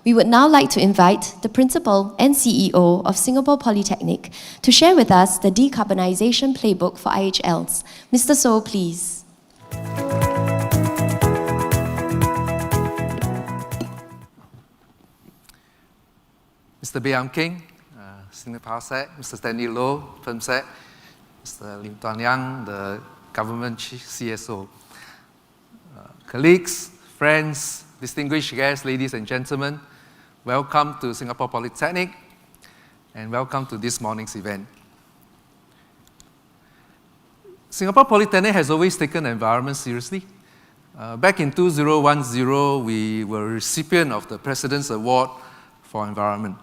We would now like to invite the Principal and CEO of Singapore Polytechnic to share with us the decarbonisation playbook for IHLs. Mr. So, please. Mr. Baey King, Senior Parsec, Mr. Stanley Loh, FirmSec, Mr. Lim Tuan Yang, the Government CSO, colleagues, friends, distinguished guests, ladies and gentlemen, welcome to Singapore Polytechnic and welcome to this morning's event. Singapore Polytechnic has always taken the environment seriously. Back in 2010, we were a recipient of the President's Award for Environment.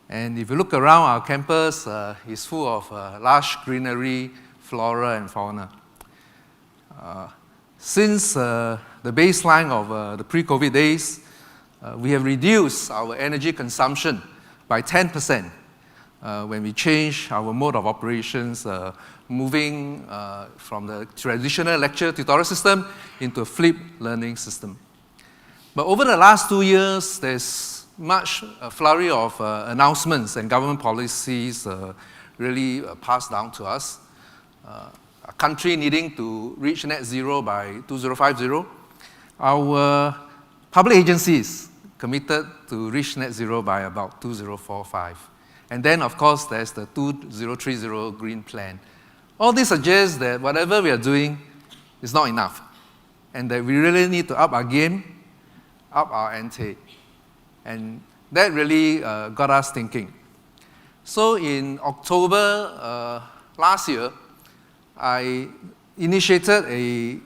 And if you look around our campus, it's full of lush greenery, flora and fauna. Since the baseline of the pre-COVID days, we have reduced our energy consumption by 10% when we changed our mode of operations, moving from the traditional lecture tutorial system into a flipped learning system. But over the last 2 years, there's much flurry of announcements and government policies really passed down to us. A country needing to reach net zero by 2050. Our public agencies committed to reach net zero by about 2045. And then, of course, there's the 2030 Green Plan. All this suggests that whatever we are doing is not enough, and that we really need to up our game, up our ante. And that really got us thinking. So in October last year, I initiated a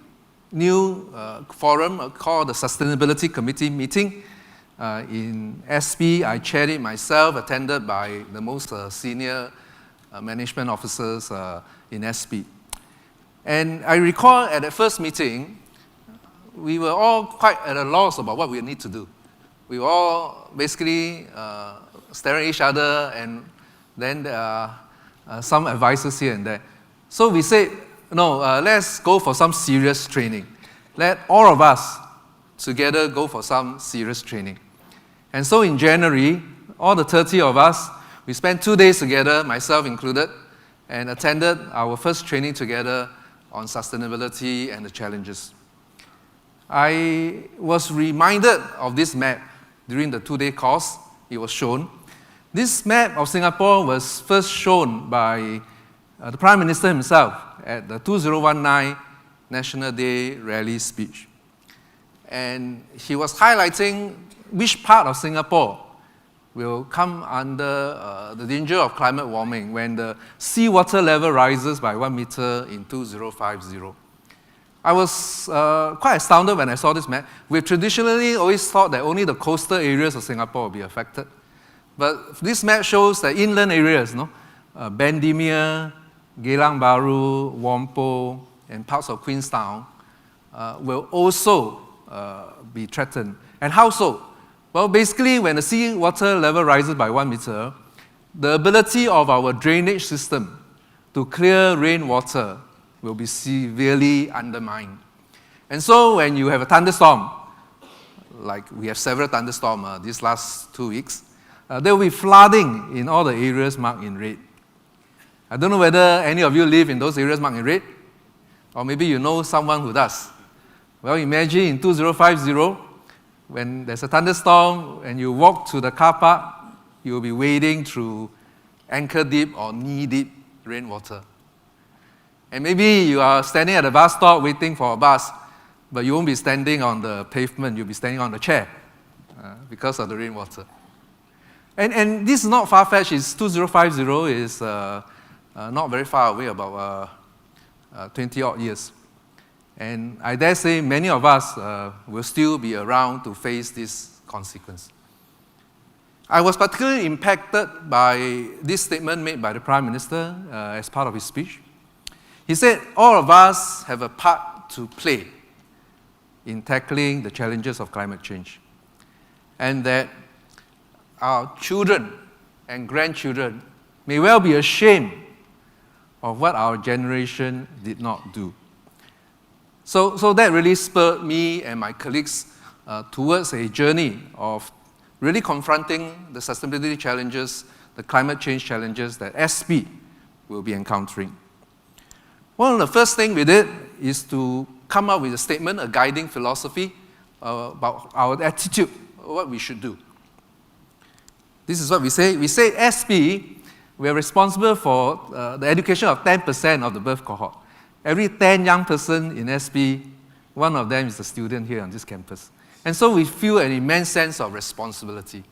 new forum called the Sustainability Committee meeting in SP. I chaired it myself, attended by the most senior management officers in SP. And I recall at the first meeting, we were all quite at a loss about what we need to do. We were all basically staring at each other, and then there are some advices here and there. So we said, no, let's go for some serious training. Let all of us together go for some serious training. And so in January, all the 30 of us, we spent 2 days together, myself included, and attended our first training together on sustainability and the challenges. I was reminded of this map during the 2-day course. It was shown. This map of Singapore was first shown by the Prime Minister himself at the 2019 National Day rally speech. And he was highlighting which part of Singapore will come under the danger of climate warming when the seawater level rises by 1 meter in 2050. I was quite astounded when I saw this map. We've traditionally always thought that only the coastal areas of Singapore will be affected. But this map shows the inland areas, Bendemeer, Geylang Bahru, Whampoa, and parts of Queenstown will also be threatened. And how so? Well, basically, when the sea water level rises by 1 meter, the ability of our drainage system to clear rainwater will be severely undermined. And so when you have a thunderstorm, like we have several thunderstorms these last 2 weeks, there will be flooding in all the areas marked in red. I don't know whether any of you live in those areas marked in red, or maybe you know someone who does. Well, imagine in 2050, when there's a thunderstorm and you walk to the car park, you will be wading through ankle-deep or knee-deep rainwater. And maybe you are standing at a bus stop waiting for a bus, but you won't be standing on the pavement, you'll be standing on the chair because of the rainwater. And this is not far-fetched. It's 2050 is not very far away, about 20-odd years. And I dare say many of us will still be around to face this consequence. I was particularly impacted by this statement made by the Prime Minister as part of his speech. He said, all of us have a part to play in tackling the challenges of climate change, and that our children and grandchildren may well be ashamed of what our generation did not do. So that really spurred me and my colleagues towards a journey of really confronting the sustainability challenges, the climate change challenges that SP will be encountering. One of the first things we did is to come up with a statement, a guiding philosophy about our attitude, what we should do. This is what we say. We say SP, we are responsible for the education of 10% of the birth cohort. Every 10 young person in SP, one of them is a student here on this campus. And so we feel an immense sense of responsibility.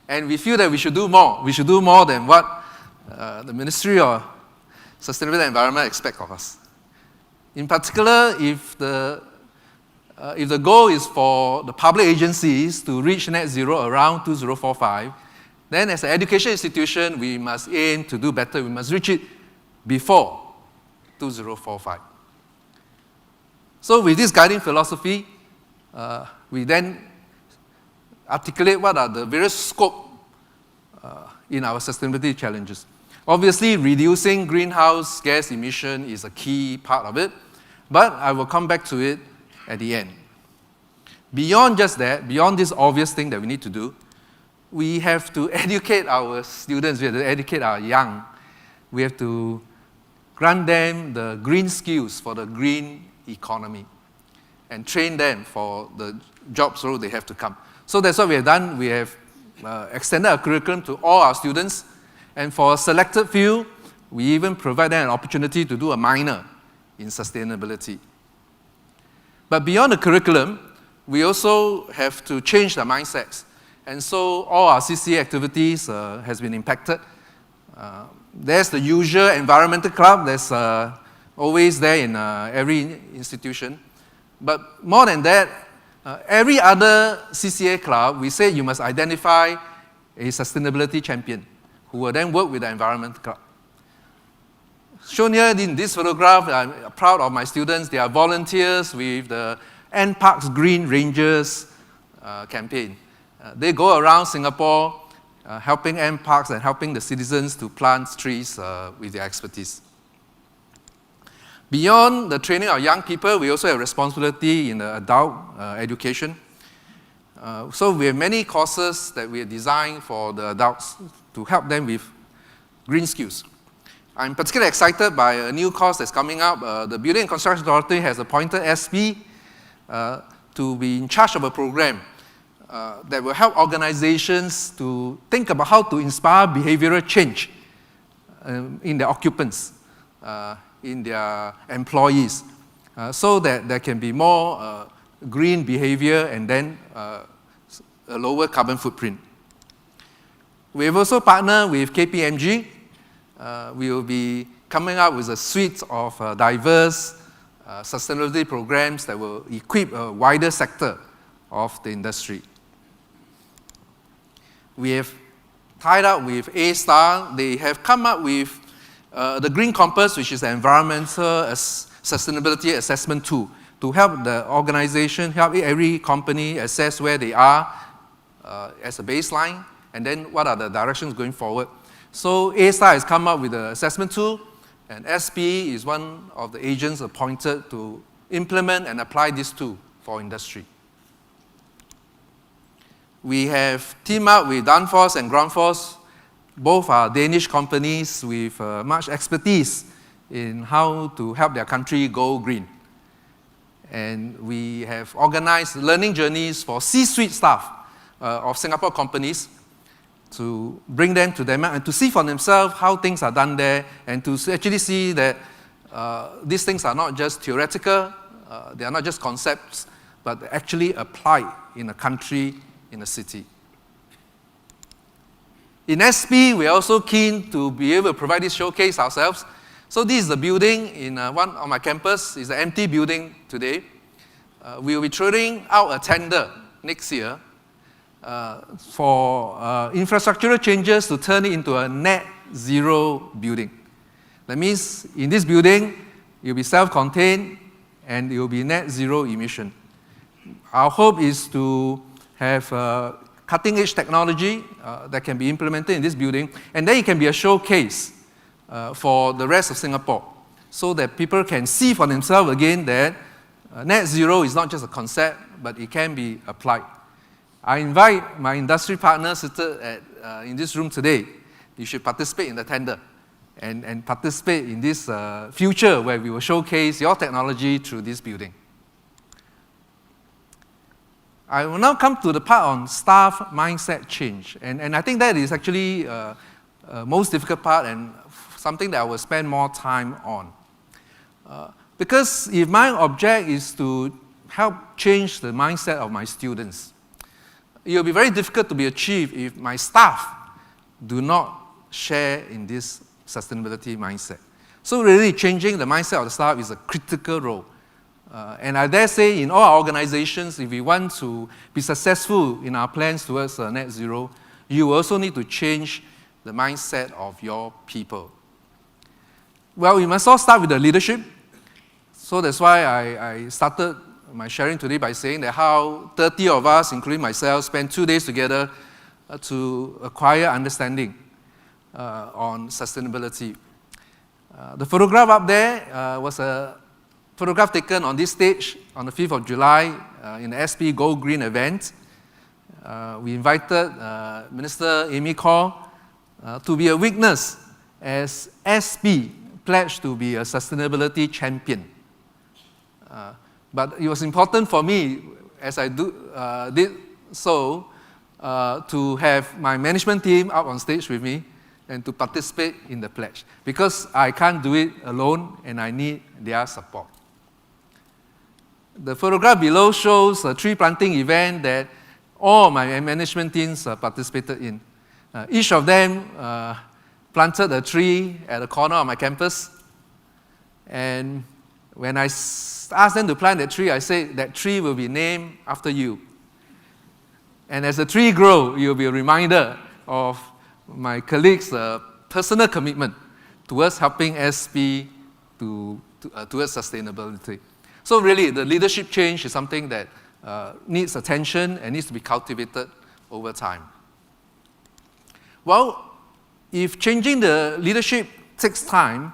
And we feel that we should do more. We should do more than what the Ministry of Sustainability and Environment expects of us. In particular, if the goal is for the public agencies to reach net zero around 2045, then as an education institution, we must aim to do better. We must reach it before 2045. So with this guiding philosophy, we then articulate what are the various scope in our sustainability challenges. Obviously, reducing greenhouse gas emission is a key part of it, but I will come back to it at the end. Beyond just that, beyond this obvious thing that we need to do, we have to educate our students, we have to educate our young. We have to grant them the green skills for the green economy and train them for the jobs role they have to come. So that's what we have done. We have extended our curriculum to all our students, and for a selected few, we even provide them an opportunity to do a minor in sustainability. But beyond the curriculum, we also have to change the mindsets. And so all our CCA activities has been impacted. There's the usual environmental club that's always there in every institution. But more than that, every other CCA club, we say you must identify a sustainability champion who will then work with the environmental club. Shown here in this photograph, I'm proud of my students. They are volunteers with the NParks Green Rangers campaign. They go around Singapore helping NParks and helping the citizens to plant trees with their expertise. Beyond the training of young people, we also have responsibility in the adult education. So we have many courses that we have designed for the adults to help them with green skills. I'm particularly excited by a new course that's coming up. The Building and Construction Authority has appointed SP to be in charge of a program that will help organizations to think about how to inspire behavioral change in their occupants, in their employees, so that there can be more green behavior and then a lower carbon footprint. We have also partnered with KPMG. We will be coming up with a suite of diverse sustainability programs that will equip a wider sector of the industry. We have tied up with A-Star. They have come up with the Green Compass, which is an environmental sustainability assessment tool to help the organization, help every company assess where they are as a baseline, and then what are the directions going forward. So A-Star has come up with an assessment tool, and SP is one of the agents appointed to implement and apply this tool for industry. We have teamed up with Danfoss and Grundfos. Both are Danish companies with much expertise in how to help their country go green. And we have organized learning journeys for C-suite staff of Singapore companies to bring them to Denmark and to see for themselves how things are done there, and to actually see that these things are not just theoretical, they are not just concepts, but actually applied in a country, in a city. In SP, we are also keen to be able to provide this showcase ourselves. So this is the building in one on my campus. It's an empty building today. We will be throwing out a tender next year for infrastructural changes to turn it into a net zero building. That means in this building, it will be self-contained and it will be net zero emission. Our hope is to have cutting-edge technology that can be implemented in this building, and then it can be a showcase for the rest of Singapore, so that people can see for themselves again that net zero is not just a concept, but it can be applied. I invite my industry partners seated in this room today. You should participate in the tender and participate in this future where we will showcase your technology through this building. I will now come to the part on staff mindset change. And I think that is actually most difficult part and something that I will spend more time on. Because if my object is to help change the mindset of my students, it will be very difficult to be achieved if my staff do not share in this sustainability mindset. So really changing the mindset of the staff is a critical role. And I dare say in all our organizations, if we want to be successful in our plans towards net zero, you also need to change the mindset of your people. Well, we must all start with the leadership. So that's why I started my sharing today by saying that how 30 of us, including myself, spent 2 days together to acquire understanding on sustainability. The photograph up there was a photograph taken on this stage on the 5th of July in the SP Go Green event. We invited Minister Amy Khor to be a witness as SP pledged to be a sustainability champion. But it was important for me, as I did so, to have my management team up on stage with me and to participate in the pledge. Because I can't do it alone and I need their support. The photograph below shows a tree planting event that all my management teams participated in. Each of them planted a tree at the corner of my campus. And when I asked them to plant that tree, I said that tree will be named after you. And as the tree grows, you'll be a reminder of my colleagues' personal commitment towards helping SP towards sustainability. So really, the leadership change is something that needs attention and needs to be cultivated over time. Well, if changing the leadership takes time,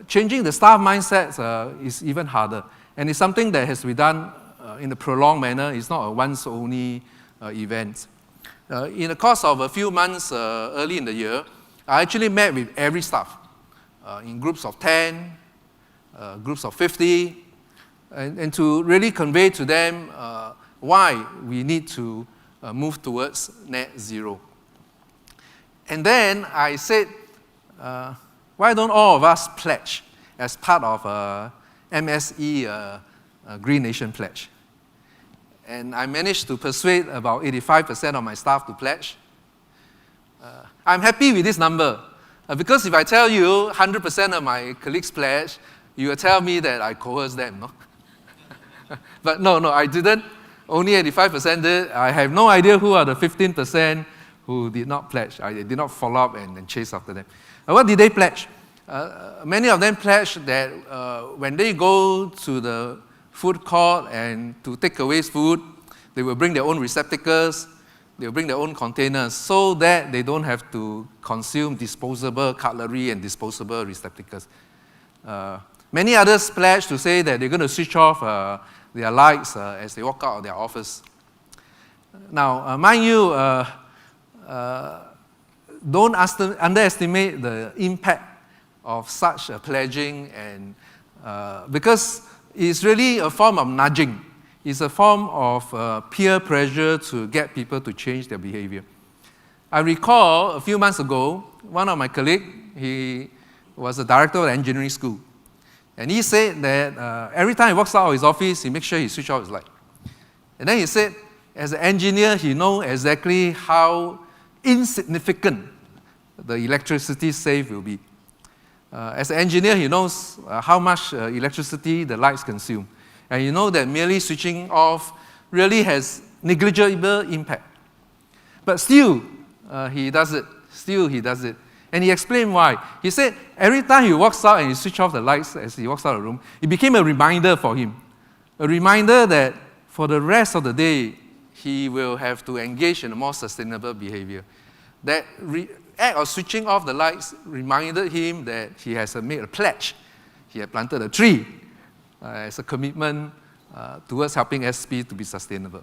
changing the staff mindset is even harder. And it's something that has to be done in a prolonged manner. It's not a once-only event. In the course of a few months early in the year, I actually met with every staff in groups of 10, groups of 50, and to really convey to them why we need to move towards net zero. And then I said, why don't all of us pledge as part of MSE Green Nation Pledge? And I managed to persuade about 85% of my staff to pledge. I'm happy with this number because if I tell you 100% of my colleagues pledge, you will tell me that I coerced them, no? But no, I didn't. Only 85% did. I have no idea who are the 15% who did not pledge. I did not follow up and chase after them. What did they pledge? Many of them pledged that when they go to the food court and to take away food, they will bring their own receptacles, they will bring their own containers so that they don't have to consume disposable cutlery and disposable receptacles. Many others pledged to say that they're going to switch off their lights as they walk out of their office. Now, mind you, don't underestimate the impact of such a pledging, and because it's really a form of nudging. It's a form of peer pressure to get people to change their behavior. I recall a few months ago, one of my colleagues, he was a director of the engineering school. And he said that every time he walks out of his office, he makes sure he switches off his light. And then he said, as an engineer, he knows exactly how insignificant the electricity save will be. As an engineer, he knows how much electricity the lights consume. And you know that merely switching off really has negligible impact. But still, he does it. And he explained why. He said every time he walks out and he switches off the lights as he walks out of the room, it became a reminder for him. A reminder that for the rest of the day, he will have to engage in a more sustainable behavior. That act of switching off the lights reminded him that he has made a pledge. He had planted a tree as a commitment towards helping SP to be sustainable.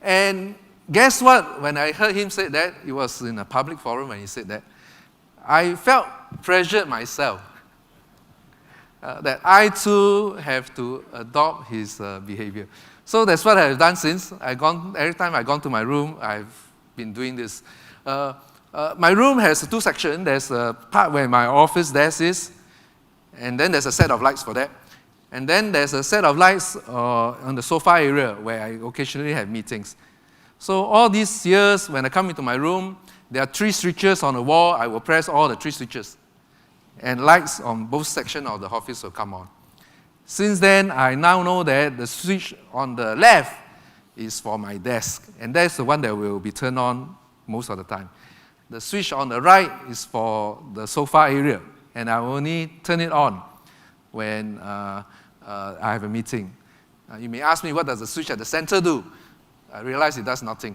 And guess what? When I heard him say that, it was in a public forum when he said that, I felt pressured myself that I too have to adopt his behavior. So that's what I've done since. Every time I've gone to my room, I've been doing this. My room has two sections. There's a part where my office desk is, and then there's a set of lights for that. And then there's a set of lights on the sofa area where I occasionally have meetings. So all these years, when I come into my room, there are 3 switches on the wall. I will press all the 3 switches. And lights on both sections of the office will come on. Since then, I now know that the switch on the left is for my desk. And that's the one that will be turned on most of the time. The switch on the right is for the sofa area. And I only turn it on when I have a meeting. You may ask me, what does the switch at the center do? I realize it does nothing.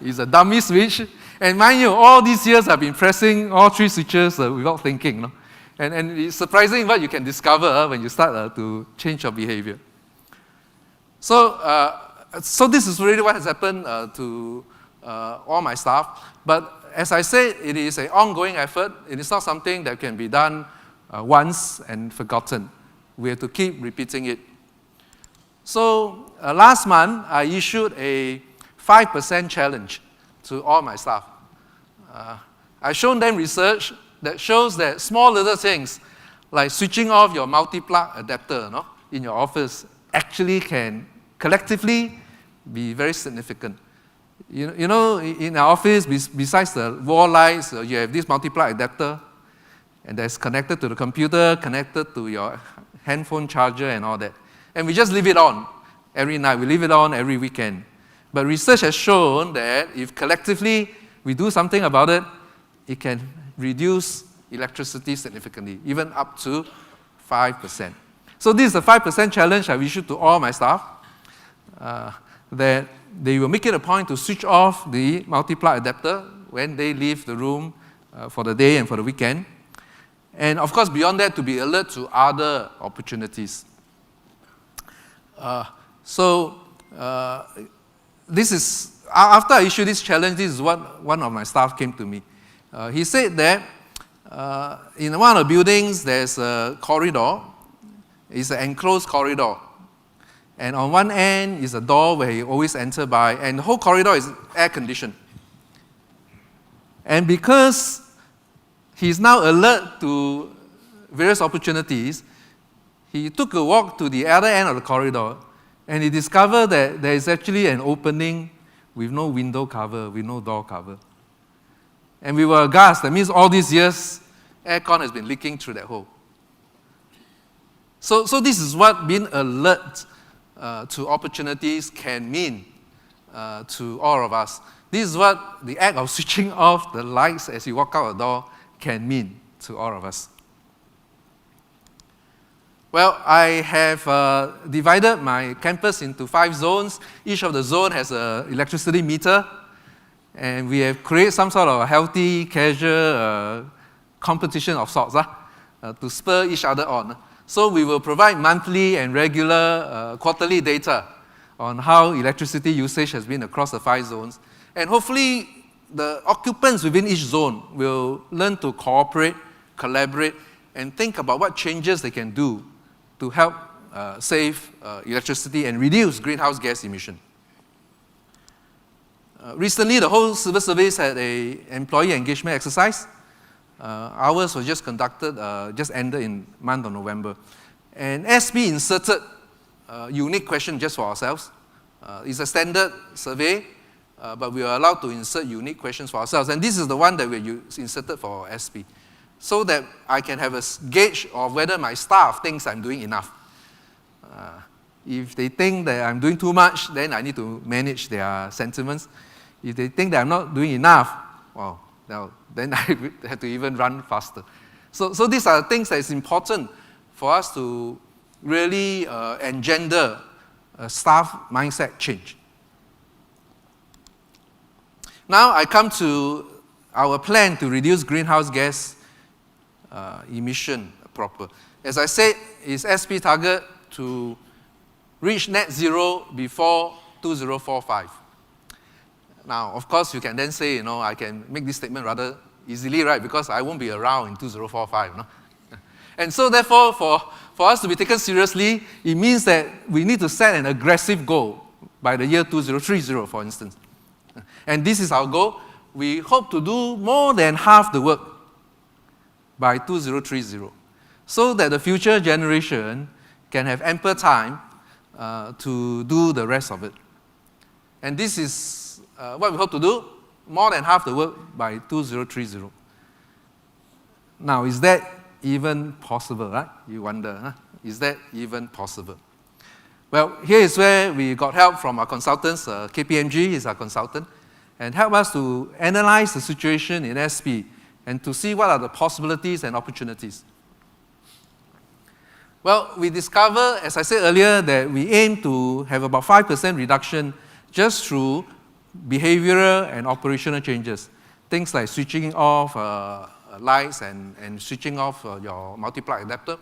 It's a dummy switch. And mind you, all these years I've been pressing all 3 switches without thinking. No? And it's surprising what you can discover when you start to change your behavior. So this is really what has happened to all my staff. But as I said, it is an ongoing effort. It is not something that can be done once and forgotten. We have to keep repeating it. So last month, I issued a 5% challenge to all my staff. I've shown them research that shows that small little things, like switching off your multi-plug adapter in your office, actually can collectively be very significant. You know, in our office, besides the wall lights, you have this multi-plug adapter, and that's connected to the computer, connected to your handphone charger and all that. And we just leave it on every night. We leave it on every weekend. But research has shown that if collectively we do something about it, it can reduce electricity significantly, even up to 5%. So this is the 5% challenge I've issued to all my staff, that they will make it a point to switch off the multi-plug adapter when they leave the room for the day and for the weekend. And of course, beyond that, to be alert to other opportunities. This is, after I issued this challenge, this is what one of my staff came to me. He said that in one of the buildings, there's a corridor. It's an enclosed corridor. And on one end is a door where he always enters by, and the whole corridor is air-conditioned. And because he's now alert to various opportunities, he took a walk to the other end of the corridor, and he discovered that there is actually an opening with no window cover, with no door cover. And we were aghast. That means all these years, aircon has been leaking through that hole. So this is what being alert to opportunities can mean to all of us. This is what the act of switching off the lights as you walk out the door can mean to all of us. Well, I have divided my campus into 5 zones. Each of the zone has an electricity meter, and we have created some sort of a healthy, casual competition of sorts to spur each other on. So we will provide monthly and regular quarterly data on how electricity usage has been across the 5 zones. And hopefully, the occupants within each zone will learn to cooperate, collaborate, and think about what changes they can do to help save electricity and reduce greenhouse gas emission. Recently, the whole civil service had an employee engagement exercise. Ours was just conducted, just ended in the month of November. And SP inserted a unique question just for ourselves. It's a standard survey, but we are allowed to insert unique questions for ourselves. And this is the one that we inserted for SP, so that I can have a gauge of whether my staff thinks I'm doing enough. If they think that I'm doing too much, then I need to manage their sentiments. If they think that I'm not doing enough, well, then I have to even run faster. So these are things that is important for us to really engender a staff mindset change. Now I come to our plan to reduce greenhouse gas emission proper. As I said, it's SP target to reach net zero before 2045. Now, of course, you can then say, I can make this statement rather easily, right? Because I won't be around in 2045, And so, therefore, for us to be taken seriously, it means that we need to set an aggressive goal by the year 2030, for instance. And this is our goal. We hope to do more than half the work by 2030, so that the future generation can have ample time to do the rest of it. And this is what we hope to do, more than half the work by 2030. Now, is that even possible, right? You wonder, is that even possible? Well, here is where we got help from our consultants. KPMG is our consultant, and help us to analyze the situation in SP and to see what are the possibilities and opportunities. Well, we discovered, as I said earlier, that we aim to have about 5% reduction just through behavioral and operational changes. Things like switching off lights and switching off your multiply adapter.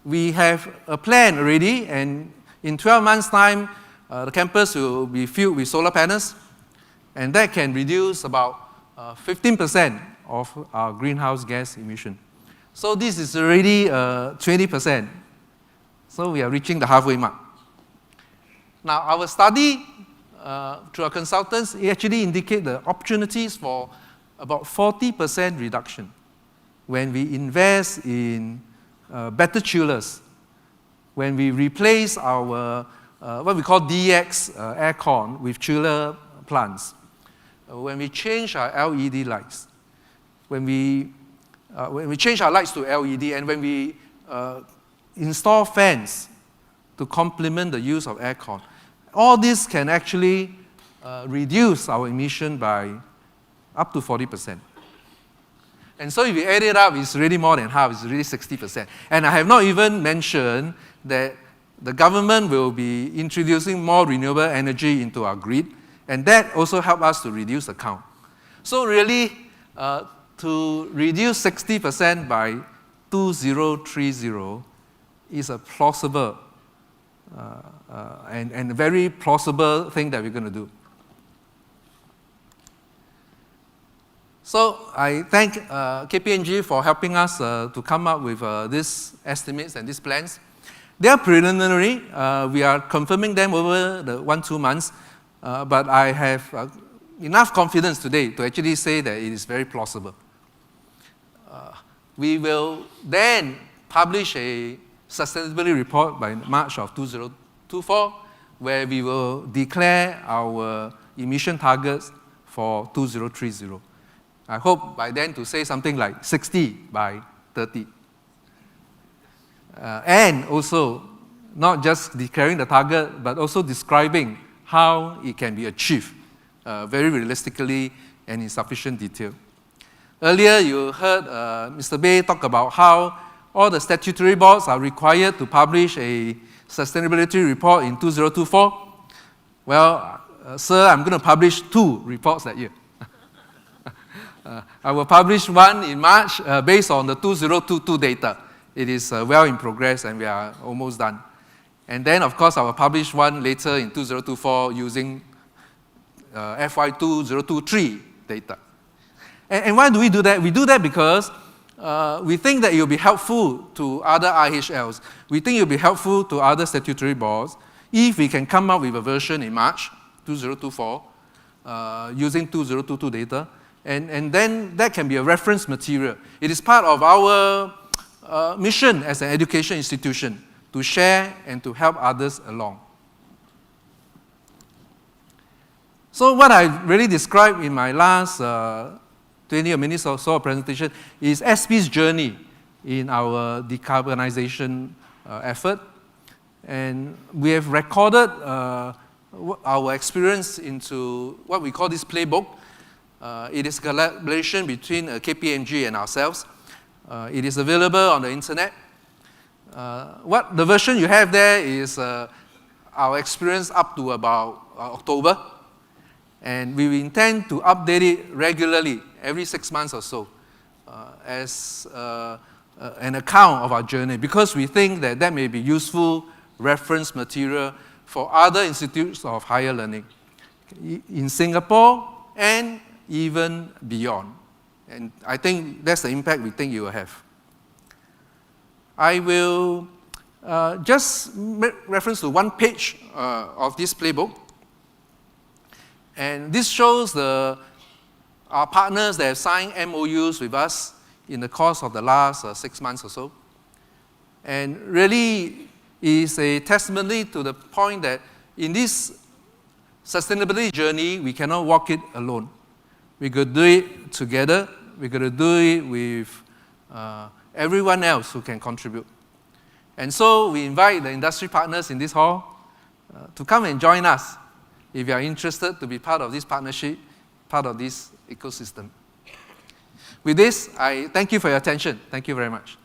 We have a plan already, and in 12 months' time, the campus will be filled with solar panels, and that can reduce about 15% of our greenhouse gas emission. So this is already 20%. So we are reaching the halfway mark. Now, our study through our consultants, it actually indicates the opportunities for about 40% reduction when we invest in better chillers, when we replace our what we call DX aircon with chiller plants, when we change our LED lights, when we change our lights to LED, and when we install fans to complement the use of aircon. All this can actually reduce our emission by up to 40%. And so if you add it up, it's really more than half, it's really 60%. And I have not even mentioned that the government will be introducing more renewable energy into our grid, and that also helps us to reduce the count. So really, to reduce 60% by 2030 is a plausible and a very plausible thing that we're going to do. So I thank KPMG for helping us to come up with these estimates and these plans. They are preliminary. We are confirming them over the 1-2 months, but I have enough confidence today to actually say that it is very plausible. We will then publish a sustainability report by March of 2024, where we will declare our emission targets for 2030. I hope by then to say something like 60 by 30. And also, not just declaring the target, but also describing how it can be achieved very realistically and in sufficient detail. Earlier, you heard Mr. Bay talk about how all the statutory boards are required to publish a sustainability report in 2024. Well, sir, I'm going to publish 2 reports that year. I will publish one in March based on the 2022 data. It is well in progress and we are almost done. And then, of course, I will publish one later in 2024 using FY 2023 data. And why do we do that? We do that because we think that it will be helpful to other IHLs. We think it will be helpful to other statutory boards if we can come up with a version in March 2024 using 2022 data. And then that can be a reference material. It is part of our mission as an education institution to share and to help others along. So what I really described in my last 20 minutes or so presentation is SP's journey in our decarbonization effort. And we have recorded our experience into what we call this playbook. It is a collaboration between KPMG and ourselves. It is available on the internet. What the version you have there is our experience up to about October. And we intend to update it regularly, every 6 months or so, as an account of our journey, because we think that that may be useful reference material for other institutes of higher learning in Singapore and even beyond. And I think that's the impact we think you will have. I will just make reference to one page of this playbook. And this shows our partners that have signed MOUs with us in the course of the last 6 months or so. And really is a testimony to the point that in this sustainability journey, we cannot walk it alone. We got to do it together. We got to do it with everyone else who can contribute. And so we invite the industry partners in this hall to come and join us if you are interested to be part of this partnership, part of this ecosystem. With this, I thank you for your attention. Thank you very much.